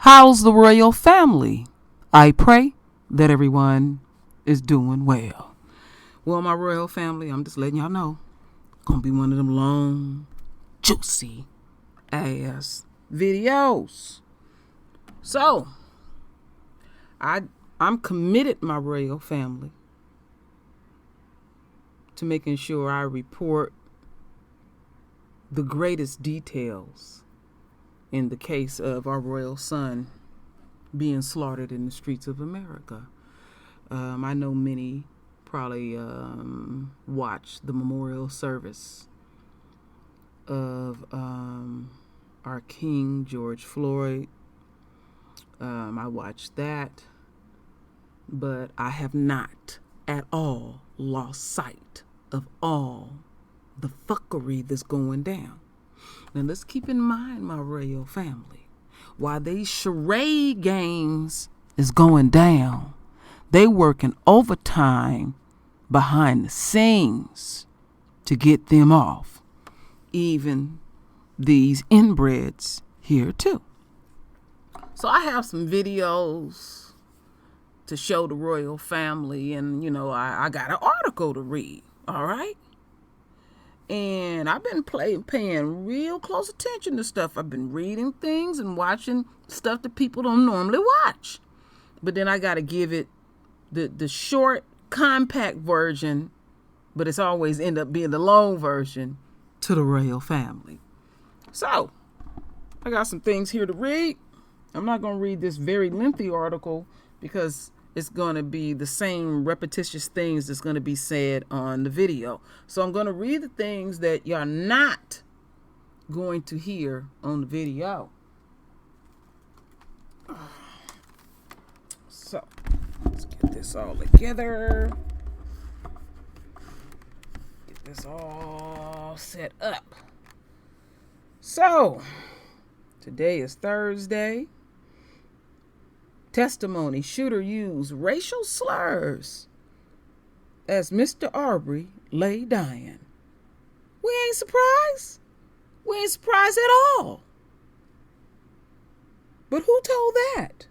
How's the royal family? I pray that everyone is doing well. Well, my royal family, I'm just letting y'all know, gonna be one of them long, juicy ass videos. So, I'm committed, my royal family, to making sure I report the greatest details in the case of our royal son being slaughtered in the streets of America. I know many probably watched the memorial service of our King George Floyd. I watched that, but I have not at all lost sight of all the fuckery that's going down. Now let's keep in mind, my royal family, while these charade games is going down, they working overtime behind the scenes to get them off. Even these inbreds here too. So I have some videos to show the royal family, and I got an article to read, all right? And I've been paying real close attention to stuff. I've been reading things and watching stuff that people don't normally watch. But then I got to give it the short, compact version, but it's always end up being the long version to the royal family. So, I got some things here to read. I'm not going to read this very lengthy article because it's going to be the same repetitious things that's going to be said on the video. So I'm going to read the things that you're not going to hear on the video. So let's get this all together. Get this all set up. So today is Thursday. Testimony: shooter used racial slurs as Mr. Arbery lay dying. We ain't surprised. We ain't surprised at all. But who told that?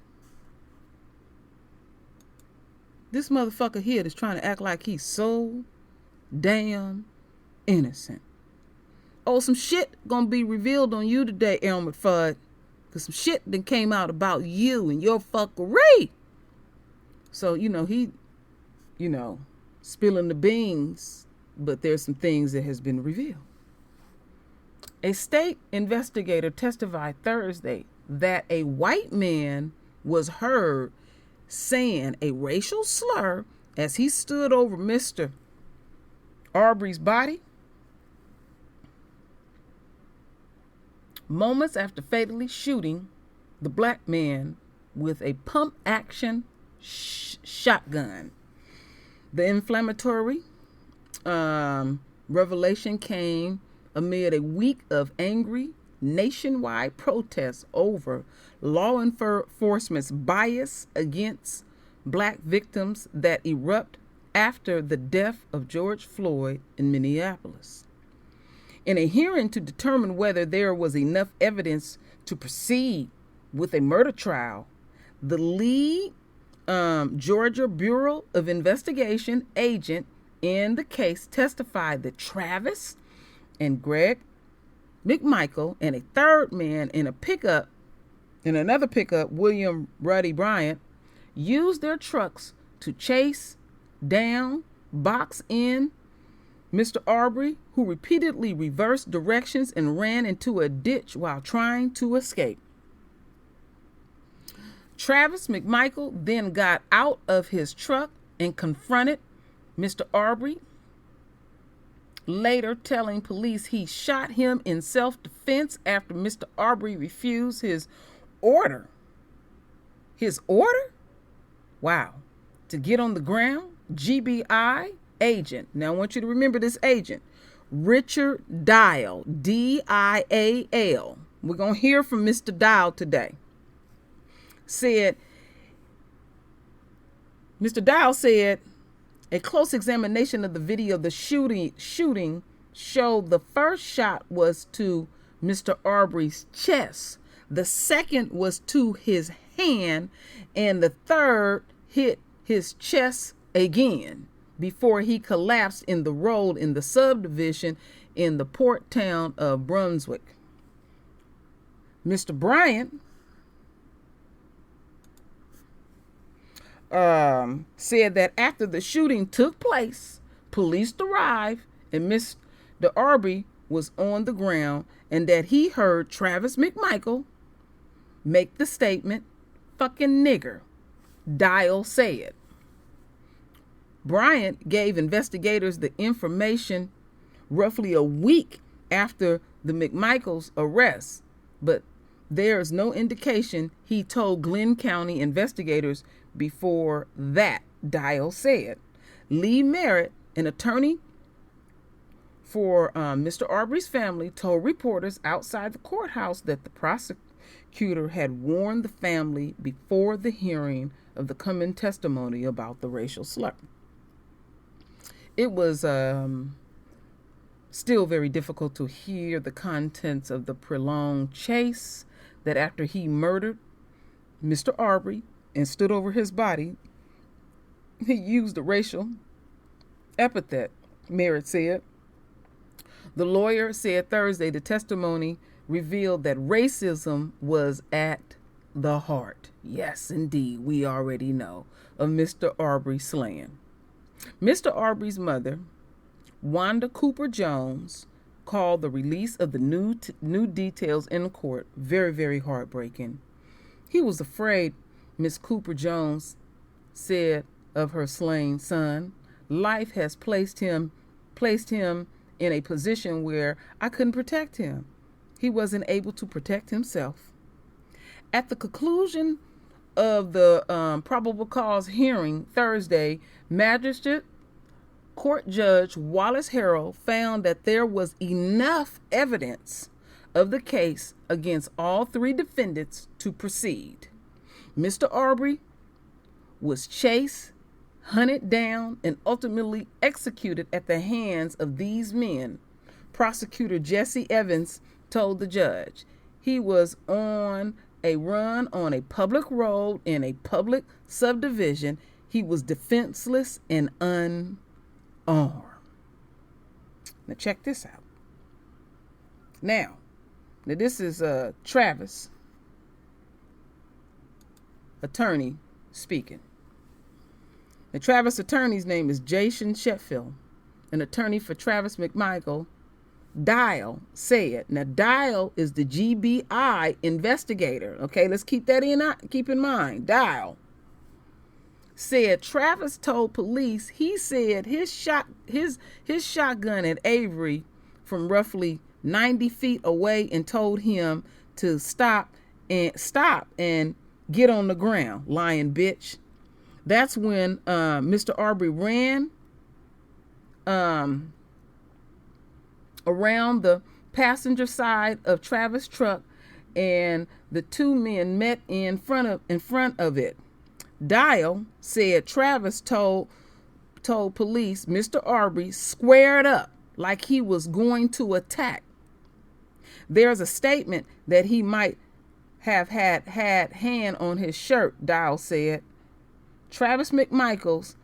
This motherfucker here that's trying to act like he's so damn innocent. Oh, some shit gonna be revealed on you today, Ahmaud Fudd. Because some shit then came out about you and your fuckery. So, he, spilling the beans, but there's some things that has been revealed. A state investigator testified Thursday that a white man was heard saying a racial slur as he stood over Mr. Arbery's body moments after fatally shooting the black man with a pump-action shotgun. The inflammatory revelation came amid a week of angry nationwide protests over law enforcement's bias against black victims that erupt after the death of George Floyd in Minneapolis. In a hearing to determine whether there was enough evidence to proceed with a murder trial, the lead Georgia Bureau of Investigation agent in the case testified that Travis and Greg McMichael and a third man in another pickup, William Ruddy Bryant, used their trucks to chase down, box in Mr. Arbery, who repeatedly reversed directions and ran into a ditch while trying to escape. Travis McMichael then got out of his truck and confronted Mr. Arbery, later telling police he shot him in self-defense after Mr. Arbery refused his order. His order? Wow. To get on the ground, GBI agent. Now I want you to remember this agent, Richard Dial, D-I-A-L. We're going to hear from Mr. Dial today. Mr. Dial said, a close examination of the video of the shooting showed the first shot was to Mr. Arbery's chest, The second was to his hand, and the third hit his chest again before he collapsed in the road in the subdivision in the port town of Brunswick. Mr. Bryant said that after the shooting took place, police arrived and Mr. Arbery was on the ground, and that he heard Travis McMichael make the statement, "fucking nigger," Dial said. Bryant gave investigators the information roughly a week after the McMichaels' arrest, but there is no indication he told Glenn County investigators before that, Dial said. Lee Merritt, an attorney for Mr. Arbery's family, told reporters outside the courthouse that the prosecutor had warned the family before the hearing of the coming testimony about the racial slur. It was still very difficult to hear the contents of the prolonged chase, that after he murdered Mr. Arbery and stood over his body, he used a racial epithet, Merritt said. The lawyer said Thursday the testimony revealed that racism was at the heart, yes indeed, we already know, of Mr. Arbery's slaying. Mr. Arbery's mother, Wanda Cooper Jones, called the release of the new details in court very, very heartbreaking. He was afraid, Miss Cooper Jones said of her slain son. Life has placed him in a position where I couldn't protect him. He wasn't able to protect himself. At the conclusion of the probable cause hearing Thursday, Magistrate Court Judge Wallace Harrell found that there was enough evidence of the case against all three defendants to proceed. Mr. Arbery was chased, hunted down, and ultimately executed at the hands of these men. Prosecutor Jesse Evans told the judge he was on a run on a public road in a public subdivision. He was defenseless and unarmed. Now check this out. Now this is Travis, attorney, speaking. The Travis attorney's name is Jason Sheffield, an attorney for Travis McMichael. Dial said, now Dial is the GBI investigator. Okay, let's keep in mind. Dial said Travis told police he said his shotgun at Arbery from roughly 90 feet away and told him to stop and get on the ground, lying bitch. That's when Mr. Arbery ran around the passenger side of Travis' truck, and the two men met in front of it. Dial said Travis told police Mr. Arbery squared up like he was going to attack. There's a statement that he might have had hand on his shirt, Dial said. Travis McMichaels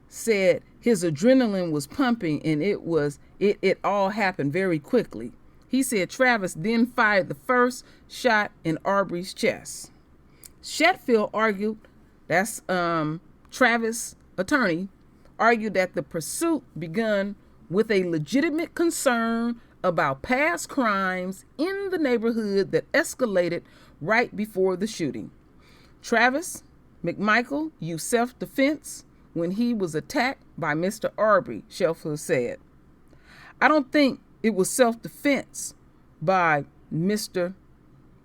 said his adrenaline was pumping and it all happened very quickly. He said Travis then fired the first shot in Arbery's chest. Sheffield argued, that's Travis' attorney, argued that the pursuit begun with a legitimate concern about past crimes in the neighborhood that escalated right before the shooting. Travis McMichael used self-defense when he was attacked by Mr. Arbery, Sheffield said. I don't think it was self-defense by Mr.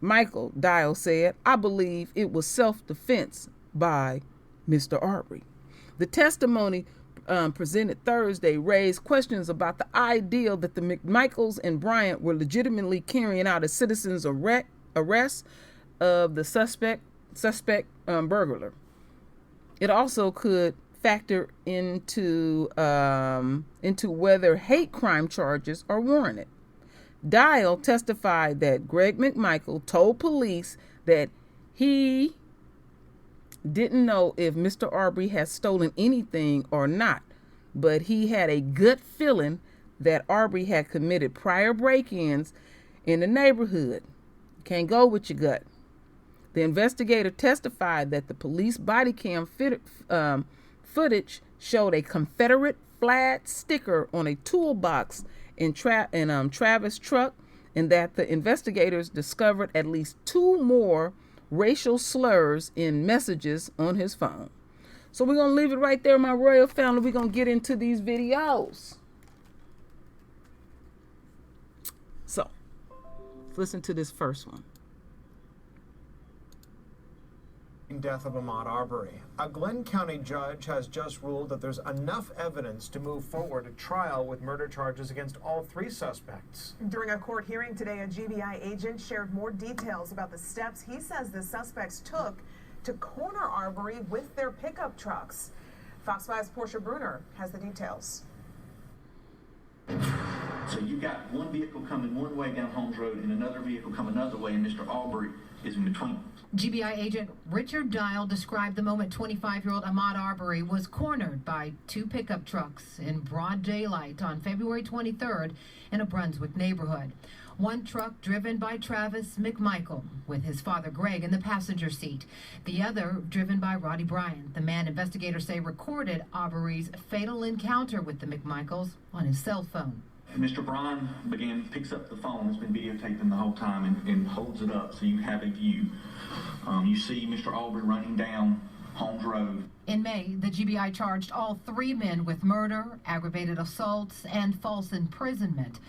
Michael, Dial said. I believe it was self-defense by Mr. Arbery. The testimony presented Thursday raised questions about the idea that the McMichaels and Bryant were legitimately carrying out a citizen's arrest of the suspect burglar. It also could factor into whether hate crime charges are warranted. Dial testified that Greg McMichael told police that he didn't know if Mr. Arbery had stolen anything or not, but he had a gut feeling that Arbery had committed prior break-ins in the neighborhood. Can't go with your gut. The investigator testified that the police body cam footage showed a Confederate flag sticker on a toolbox in Travis' truck, and that the investigators discovered at least 2 more racial slurs in messages on his phone. So we're going to leave it right there, my royal family. We're going to get into these videos. So, listen to this first one. Death of Ahmaud Arbery. A Glenn County judge has just ruled that there's enough evidence to move forward a trial with murder charges against all 3 suspects. During a court hearing today, a GBI agent shared more details about the steps he says the suspects took to corner Arbery with their pickup trucks. Fox 5's Portia Bruner has the details. So you've got one vehicle coming one way down Holmes Road and another vehicle coming another way, and Mr. Arbery is in between. GBI agent Richard Dial described the moment 25-year-old Ahmaud Arbery was cornered by 2 pickup trucks in broad daylight on February 23rd in a Brunswick neighborhood. One truck driven by Travis McMichael, with his father Greg in the passenger seat. The other driven by Roddy Bryant, the man investigators say recorded Arbery's fatal encounter with the McMichaels on his cell phone. Mr. Bryan picks up the phone that's been videotaping the whole time and holds it up so you have a view. You see Mr. Arbery running down Holmes Road. In May, the GBI charged all 3 men with murder, aggravated assaults, and false imprisonment.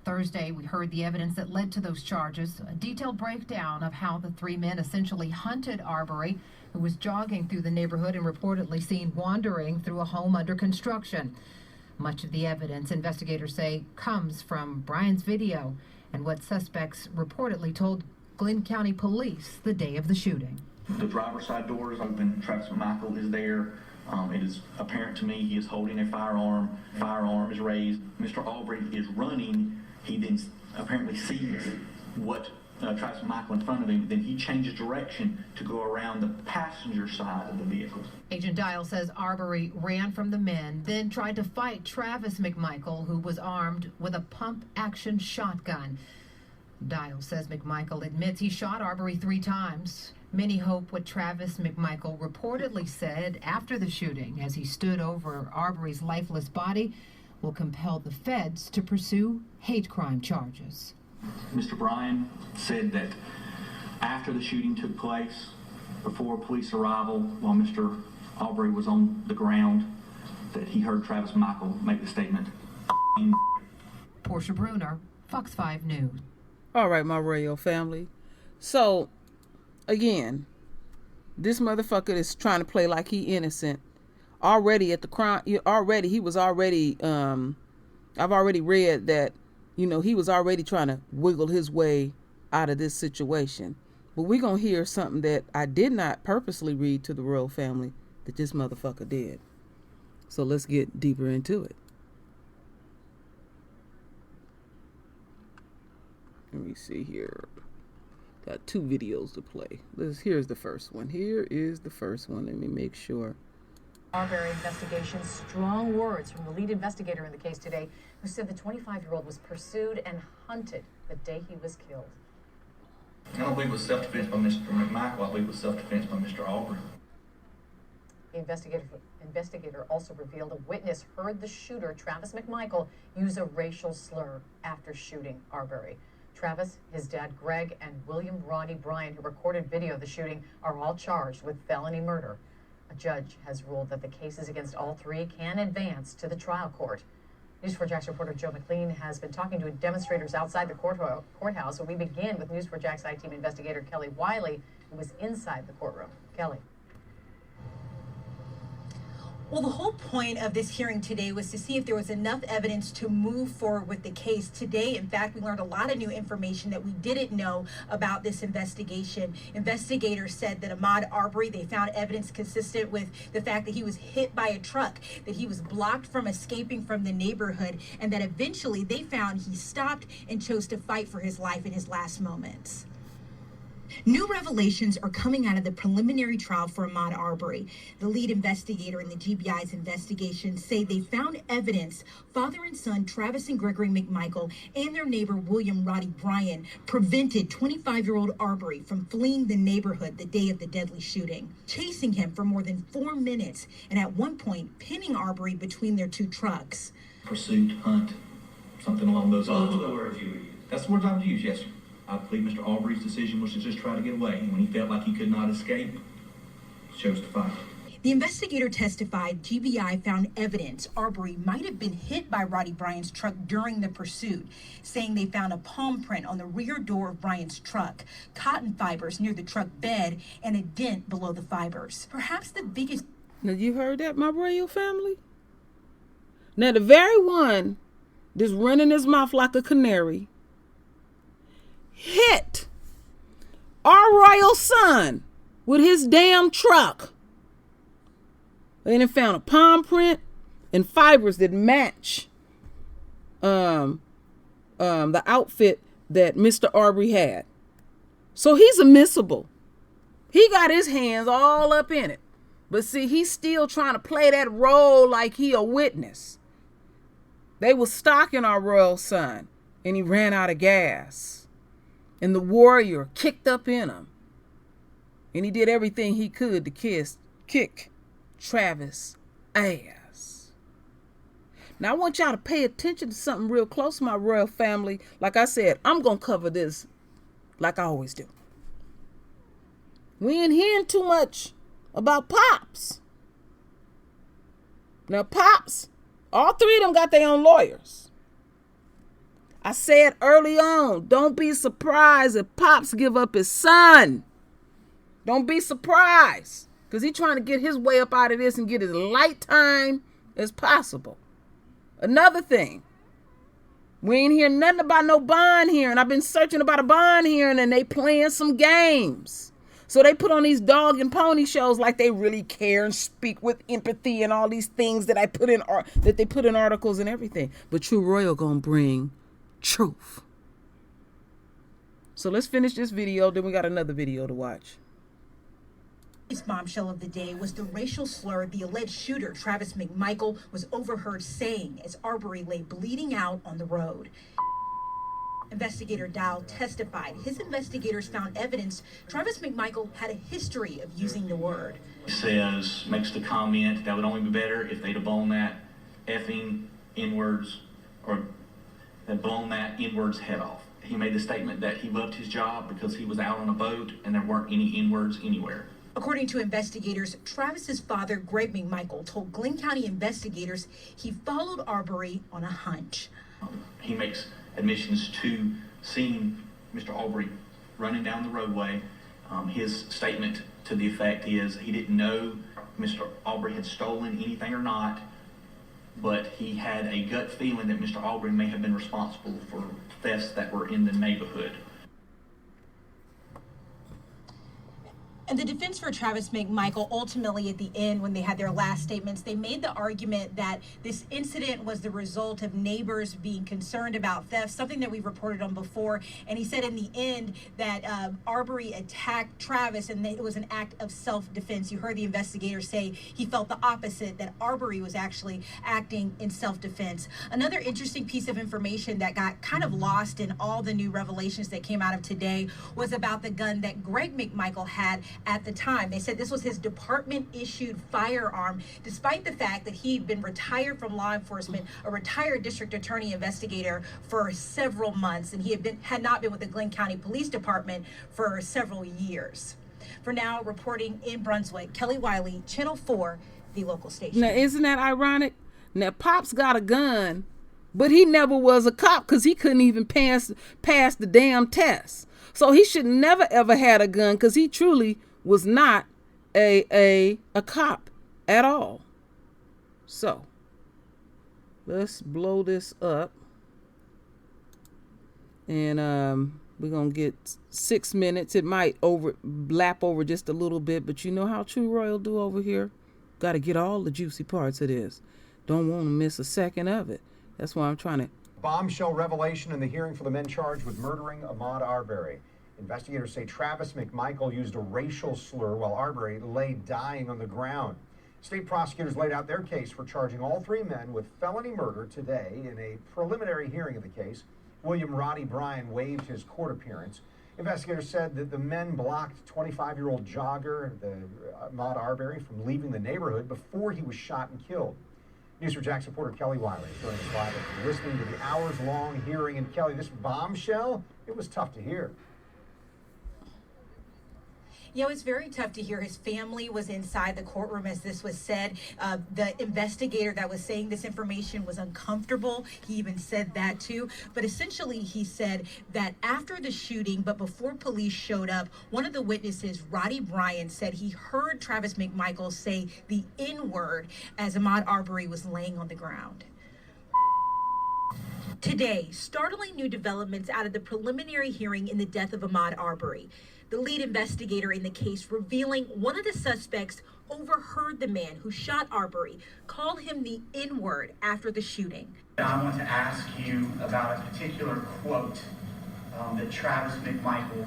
Thursday, we heard the evidence that led to those charges, a detailed breakdown of how the 3 men essentially hunted Arbery, who was jogging through the neighborhood and reportedly seen wandering through a home under construction. Much of the evidence, investigators say, comes from Bryan's video and what suspects reportedly told Glenn County police the day of the shooting. The driver's side door is open. Travis McMichael is there. It is apparent to me he is holding a firearm. Firearm is raised. Mr. Arbery is running. He then apparently sees what Travis McMichael in front of him. Then he changes direction to go around the passenger side of the vehicle. Agent Dial says Arbery ran from the men, then tried to fight Travis McMichael, who was armed with a pump-action shotgun. Dial says McMichael admits he shot Arbery 3 times. Many hope what Travis McMichael reportedly said after the shooting as he stood over Arbery's lifeless body will compel the feds to pursue hate crime charges. Mr. Bryan said that after the shooting took place, before police arrival, while Mr. Arbery was on the ground, that he heard Travis McMichael make the statement. Portia Bruner, Fox 5 News. All right, my royal family. So, again, this motherfucker is trying to play like he innocent. Already at the crime, he was already, I've already read that, he was already trying to wiggle his way out of this situation. But we're going to hear something that I did not purposely read to the royal family that this motherfucker did. So let's get deeper into it. Let me see here. Got 2 videos to play. Here's the first one. Here is the first one. Let me make sure. Arbery investigation. Strong words from the lead investigator in the case today, who said the 25-year-old was pursued and hunted the day he was killed. I don't believe it was self-defense by Mr. McMichael. I believe it was self-defense by Mr. Arbery. The investigator also revealed a witness heard the shooter, Travis McMichael, use a racial slur after shooting Arbery. Travis, his dad Greg, and William Roddy Bryant, who recorded video of the shooting, are all charged with felony murder. A judge has ruled that the cases against all 3 can advance to the trial court. News4JAX reporter Joe McLean has been talking to demonstrators outside the courthouse. So we begin with News4JAX I-Team investigator Kelly Wiley, who was inside the courtroom. Kelly. Well, the whole point of this hearing today was to see if there was enough evidence to move forward with the case. Today, in fact, we learned a lot of new information that we didn't know about this investigation. Investigators said that Ahmaud Arbery, they found evidence consistent with the fact that he was hit by a truck, that he was blocked from escaping from the neighborhood, and that eventually they found he stopped and chose to fight for his life in his last moments. New revelations are coming out of the preliminary trial for Ahmaud Arbery. The lead investigator in the GBI's investigation say they found evidence father and son Travis and Gregory McMichael and their neighbor William Roddy Bryan prevented 25-year-old Arbery from fleeing the neighborhood the day of the deadly shooting, chasing him for more than 4 minutes and at one point pinning Arbery between their two trucks. Pursuit, hunt, something along those lines. Those are the words you would use. That's the words I would use, yes, sir. I believe Mr. Arbery's decision was to just try to get away, and when he felt like he could not escape, he chose to fight. The investigator testified GBI found evidence Arbery might have been hit by Roddy Bryan's truck during the pursuit, saying they found a palm print on the rear door of Bryan's truck, cotton fibers near the truck bed, and a dent below the fibers. Perhaps the biggest... Now, you heard that, my royal family? Now, the very one that's running his mouth like a canary hit our royal son with his damn truck. They done found a palm print and fibers that match the outfit that Mr. Arbery had. So he's admissible. He got his hands all up in it. But see, he's still trying to play that role like he a witness. They was stalking our royal son and he ran out of gas. And the warrior kicked up in him. And he did everything he could to kick Travis' ass. Now, I want y'all to pay attention to something real close to my royal family. Like I said, I'm going to cover this like I always do. We ain't hearing too much about Pops. Now, Pops, all three of them got their own lawyers. I said early on, don't be surprised if Pops give up his son. Don't be surprised, because he's trying to get his way up out of this and get as light time as possible. Another thing, we ain't hearing nothing about no bond hearing. I've been searching about a bond hearing and they playing some games. So they put on these dog and pony shows like they really care and speak with empathy and all these things that they put in articles and everything. But True Royal gonna bring truth. So let's finish this video, then we got another video to watch. This bombshell of the day was the racial slur the alleged shooter, Travis McMichael, was overheard saying as Arbery lay bleeding out on the road. Investigator Dow testified his investigators found evidence Travis McMichael had a history of using the word. Makes the comment that would only be better if they'd have blown that effing N-words or had blown that N-words head off. He made the statement that he loved his job because he was out on a boat and there weren't any N-words anywhere. According to investigators, Travis's father, Greg McMichael, told Glenn County investigators he followed Arbery on a hunch. He makes admissions to seeing Mr. Arbery running down the roadway. His statement to the effect is he didn't know Mr. Arbery had stolen anything or not, but he had a gut feeling that Mr. Arbery may have been responsible for thefts that were in the neighborhood. And the defense for Travis McMichael, ultimately at the end, when they had their last statements, they made the argument that this incident was the result of neighbors being concerned about theft, something that we've reported on before. And he said in the end that Arbery attacked Travis and that it was an act of self-defense. You heard the investigator say he felt the opposite, that Arbery was actually acting in self-defense. Another interesting piece of information that got kind of lost in all the new revelations that came out of today was about the gun that Greg McMichael had at the time. They said this was his department-issued firearm, despite the fact that he'd been retired from law enforcement, a retired district attorney investigator for several months, and he had not been with the Glenn County Police Department for several years. For now, reporting in Brunswick, Kelly Wiley, Channel 4, the local station. Now, isn't that ironic? Now, Pop's got a gun, but he never was a cop because he couldn't even pass the damn test. So he should never ever had a gun because he truly was not a cop at all. So let's blow this up, and we're gonna get 6 minutes. It might lap over just a little bit, but you know how True Royal do over here. Got to get all the juicy parts of this. Don't want to miss a second of it. That's why I'm trying to. Bombshell revelation in the hearing for the men charged with murdering Ahmaud Arbery. Investigators say Travis McMichael used a racial slur while Arbery lay dying on the ground. State prosecutors laid out their case for charging all three men with felony murder today. In a preliminary hearing of the case, William Roddy Bryan waived his court appearance. Investigators said that the men blocked 25-year-old jogger Ahmaud Arbery from leaving the neighborhood before he was shot and killed. News4JAX reporter Kelly Wiley is joining us live after listening to the hours-long hearing. And Kelly, this bombshell, it was tough to hear. You know, it's very tough to hear. His family was inside the courtroom as this was said. The investigator that was saying this information was uncomfortable. He even said that too. But essentially, he said that after the shooting, but before police showed up, one of the witnesses, Roddy Bryan, said he heard Travis McMichael say the N-word as Ahmaud Arbery was laying on the ground. Today, startling new developments out of the preliminary hearing in the death of Ahmaud Arbery. The lead investigator in the case revealing one of the suspects overheard the man who shot Arbery call him the N-word after the shooting. I want to ask you about a particular quote that Travis McMichael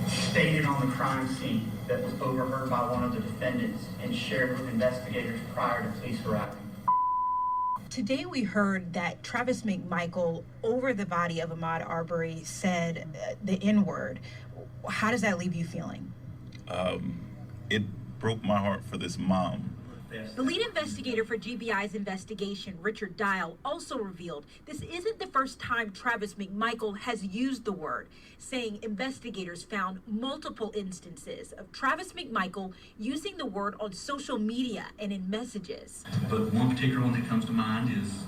stated on the crime scene that was overheard by one of the defendants and shared with investigators prior to police arriving. Today we heard that Travis McMichael, over the body of Ahmaud Arbery, said the N-word. How does that leave you feeling? It broke my heart for this mom. The lead investigator for GBI's investigation, Richard Dial, also revealed this isn't the first time Travis McMichael has used the word, saying investigators found multiple instances of Travis McMichael using the word on social media and in messages. But one particular one that comes to mind is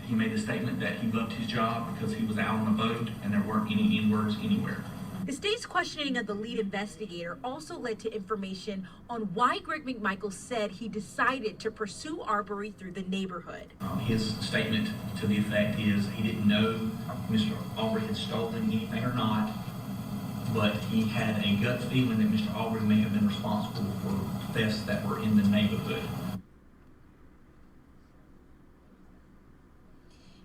he made a statement that he loved his job because he was out on a boat and there weren't any N-words anywhere. The state's questioning of the lead investigator also led to information on why Greg McMichael said he decided to pursue Arbery through the neighborhood. His statement to the effect is he didn't know Mr. Arbery had stolen anything or not, but he had a gut feeling that Mr. Arbery may have been responsible for thefts that were in the neighborhood.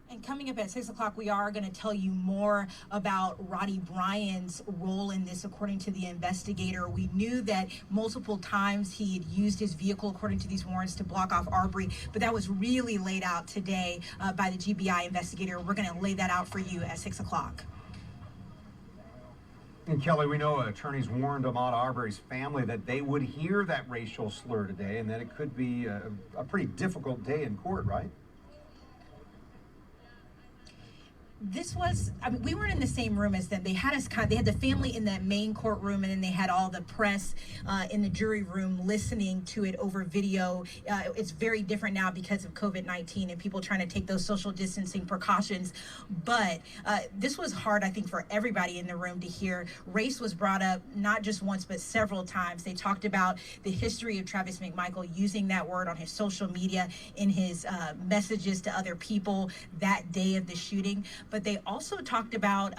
And coming up at 6 o'clock, we are going to tell you more about Roddy Bryan's role in this, according to the investigator. We knew that multiple times he had used his vehicle, according to these warrants, to block off Arbery, but that was really laid out today by the GBI investigator. We're going to lay that out for you at 6 o'clock. And Kelly, we know attorneys warned Ahmaud Arbery's family that they would hear that racial slur today and that it could be a pretty difficult day in court, right? This was, I mean, we weren't in the same room as them. They had us they had the family in that main courtroom, and then they had all the press in the jury room listening to it over video. It's very different now because of COVID-19 and people trying to take those social distancing precautions. But this was hard, I think, for everybody in the room to hear. Race was brought up not just once, but several times. They talked about the history of Travis McMichael using that word on his social media, in his messages to other people that day of the shooting. But they also talked about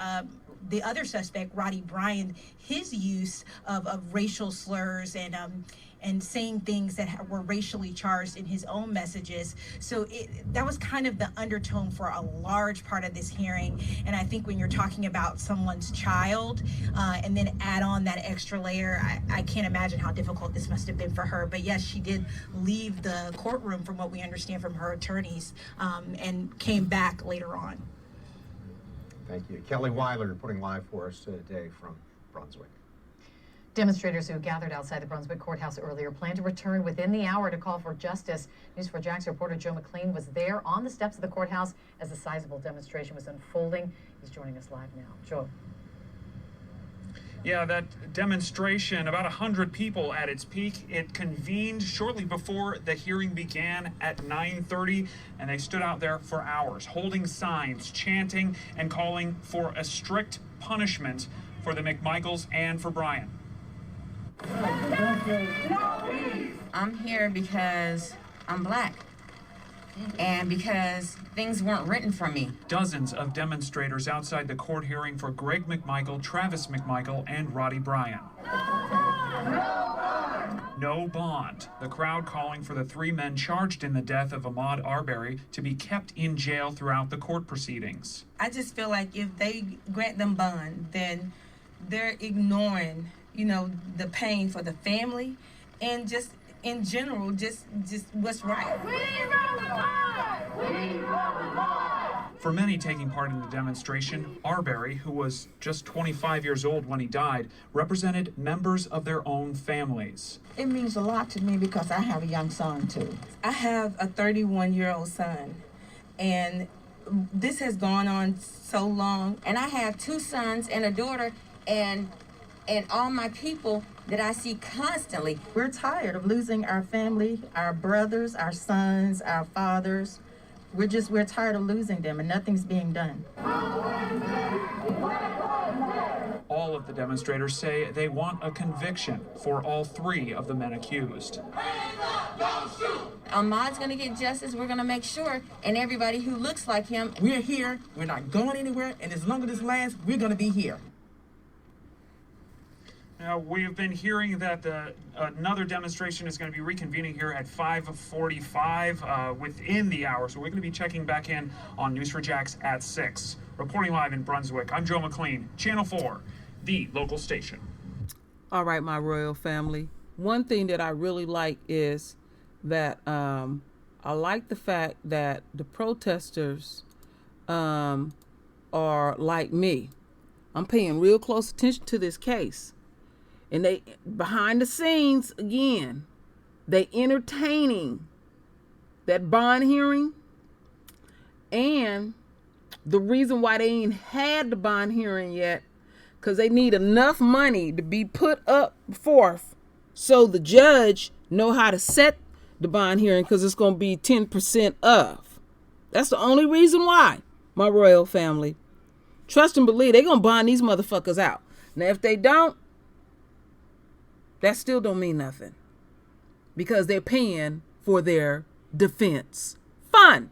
the other suspect, Roddy Bryan, his use of racial slurs and saying things that were racially charged in his own messages. So that was kind of the undertone for a large part of this hearing. And I think when you're talking about someone's child and then add on that extra layer, I can't imagine how difficult this must have been for her. But yes, she did leave the courtroom, from what we understand from her attorneys, and came back later on. Thank you. Kelly Weiler reporting live for us today from Brunswick. Demonstrators who gathered outside the Brunswick courthouse earlier plan to return within the hour to call for justice. News4JAX reporter Joe McLean was there on the steps of the courthouse as the sizable demonstration was unfolding. He's joining us live now. Joe. Yeah, that demonstration, about 100 people at its peak. It convened shortly before the hearing began at 9:30, and they stood out there for hours, holding signs, chanting, and calling for a strict punishment for the McMichaels and for Bryan. I'm here because I'm black. And because things weren't written for me. Dozens of demonstrators outside the court hearing for Greg McMichael, Travis McMichael, and Roddy Bryan. No bond. The crowd calling for the 3 men charged in the death of Ahmaud Arbery to be kept in jail throughout the court proceedings. I just feel like if they grant them bond, then they're ignoring, the pain for the family and just in general, just what's right. For many taking part in the demonstration, Arbery, who was just 25 years old when he died, represented members of their own families. It means a lot to me because I have a young son too. I have a 31-year-old son, and this has gone on so long. And I have 2 sons and a daughter, and all my people that I see constantly. We're tired of losing our family, our brothers, our sons, our fathers. We're tired of losing them, and nothing's being done. All of the demonstrators say they want a conviction for all 3 of the men accused. Ahmaud's going to get justice. We're going to make sure, and everybody who looks like him. We're here. We're not going anywhere, and as long as this lasts, we're going to be here. Now, we've been hearing that another demonstration is going to be reconvening here at 5:45 within the hour. So we're going to be checking back in on News4Jax at 6. Reporting live in Brunswick, I'm Joe McLean, Channel 4, the local station. All right, my royal family. One thing that I really like is that I like the fact that the protesters are like me. I'm paying real close attention to this case. And they, behind the scenes, again, they entertaining that bond hearing. And the reason why they ain't had the bond hearing yet, because they need enough money to be put up forth so the judge know how to set the bond hearing, because it's going to be 10% of. That's the only reason why, my royal family. Trust and believe they're going to bond these motherfuckers out. Now, if they don't, that still don't mean nothing, because they're paying for their defense fund.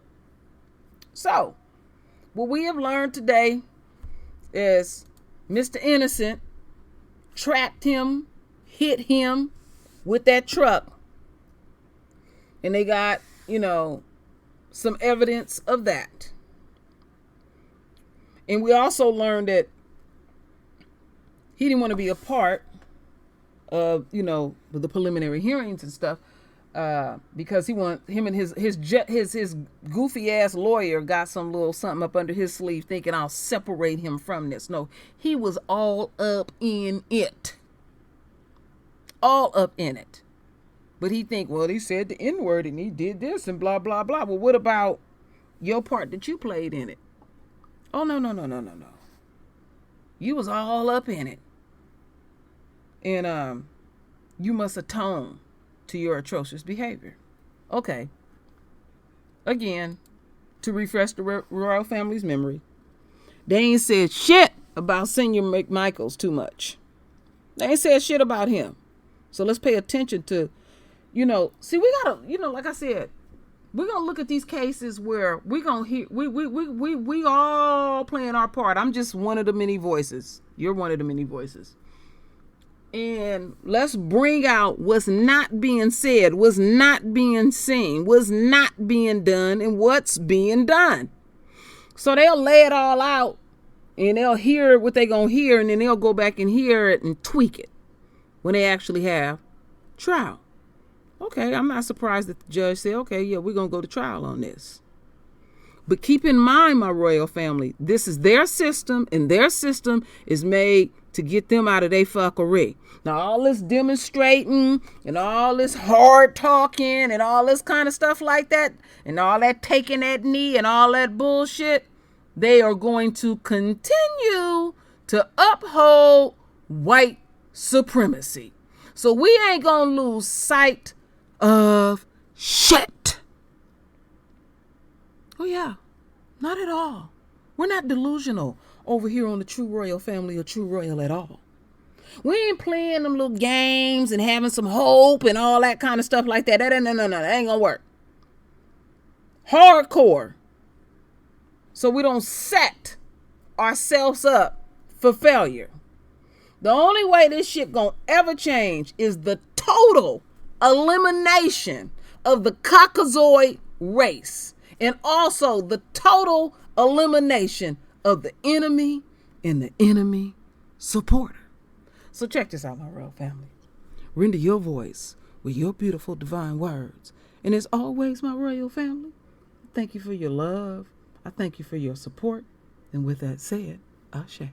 So, what we have learned today is Mr. Innocent trapped him, hit him with that truck, and they got, some evidence of that. And we also learned that he didn't want to be a part of, the preliminary hearings and stuff, because him and his goofy ass lawyer got some little something up under his sleeve, thinking I'll separate him from this. No, he was all up in it. All up in it. But he think, well, he said the N-word and he did this and blah, blah, blah. Well, what about your part that you played in it? Oh, no. You was all up in it. And you must atone to your atrocious behavior. Okay. Again, to refresh the royal family's memory, they ain't said shit about Senior McMichaels too much. They ain't said shit about him. So let's pay attention to, see, we gotta, like I said, we're gonna look at these cases where we're gonna hear, we all playing our part. I'm just one of the many voices. You're one of the many voices. And let's bring out what's not being said, what's not being seen, what's not being done, and what's being done. So they'll lay it all out, and they'll hear what they're going to hear, and then they'll go back and hear it and tweak it when they actually have trial. Okay, I'm not surprised that the judge said, okay, yeah, we're going to go to trial on this. But keep in mind, my royal family, this is their system, and their system is made to get them out of their fuckery. Now, all this demonstrating and all this hard talking and all this kind of stuff like that and all that taking that knee and all that bullshit, they are going to continue to uphold white supremacy. So we ain't going to lose sight of shit. Oh, yeah, not at all. We're not delusional over here on the True Royal Family or True Royal at all. We ain't playing them little games and having some hope and all that kind of stuff like that. No, that ain't gonna work. hardcore, so we don't set ourselves up for failure. The only way this shit gonna ever change is the total elimination of the Caucasoid race, and also the total elimination of the enemy and the enemy supporter. So check this out, my royal family. Render your voice with your beautiful divine words. And as always, my royal family, thank you for your love. I thank you for your support. And with that said, Ashe.